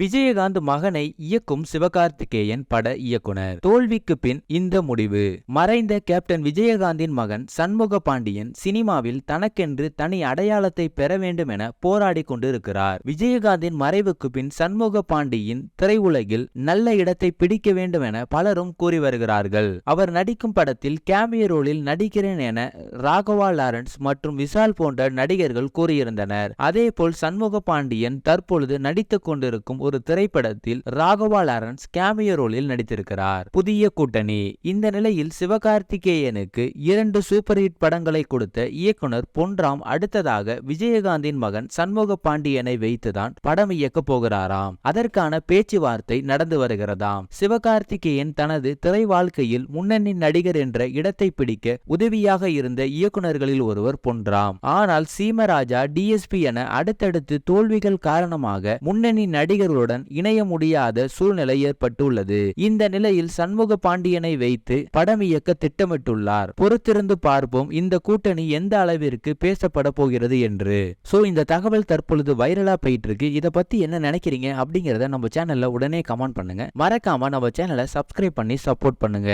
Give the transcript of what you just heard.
விஜயகாந்த் மகனை இயக்கும் சிவகார்த்திகேயன் பட இயக்குனர். தோல்விக்கு பின் இந்த முடிவு. மறைந்த கேப்டன் விஜயகாந்தின் மகன் சண்முக பாண்டியன் சினிமாவில் தனக்கென்று தனி அடையாளத்தை பெற வேண்டும் என போராடி கொண்டிருக்கிறார். விஜயகாந்தின் மறைவுக்கு பின் சண்முக பாண்டியின் திரையுலகில் நல்ல இடத்தை பிடிக்க வேண்டும் என பலரும் கூறி வருகிறார்கள். அவர் நடிக்கும் படத்தில் கேமியோ ரோலில் நடிக்கிறேன் என ராகவா லாரன்ஸ் மற்றும் விஷால் போன்ற நடிகர்கள் கூறியிருந்தனர். அதேபோல் சண்முக பாண்டியன் தற்பொழுது நடித்துக் கொண்டிருக்கும் ஒரு திரைப்படத்தில் ராகவா லாரன்ஸ் கேமியோ ரோலில் நடித்திருக்கிறார். புதிய கூட்டணி. இந்த நிலையில் சிவகார்த்திகேயனுக்கு 2 சூப்பர் ஹிட் படங்களை கொடுத்த இயக்குனர் பொன்ராம் அடுத்ததாக விஜயகாந்தின் மகன் சண்முக பாண்டியனை வைத்துதான் படம் இயக்க போகிறாராம். அதற்கான பேச்சுவார்த்தை நடந்து வருகிறதாம். சிவகார்த்திகேயன் தனது திரை வாழ்க்கையில் முன்னணி நடிகர் என்ற இடத்தை பிடிக்க உதவியாக இருந்த இயக்குனர்களில் ஒருவர் பொன்ராம். ஆனால் சீமராஜா, டிஎஸ்பி என அடுத்தடுத்து தோல்விகள் காரணமாக முன்னணி நடிகர் இணைய முடியாத சூழ்நிலை ஏற்பட்டுள்ளது. இந்த நிலையில் சண்முக பாண்டியனை வைத்து படம் இயக்க திட்டமிட்டுள்ளார். பொறுத்திருந்து பார்ப்போம் இந்த கூட்டணி எந்த அளவிற்கு பேசப்பட போகிறது என்று. இந்த தகவல் தற்பொழுது வைரலா போயிட்டு இருக்கு. இத பத்தி என்ன நினைக்கிறீங்க அப்படிங்கறத நம்ம சேனல்ல உடனே கமெண்ட் பண்ணுங்க. மறக்காம நம்ம சேனலை சப்ஸ்கிரைப் பண்ணி சப்போர்ட் பண்ணுங்க.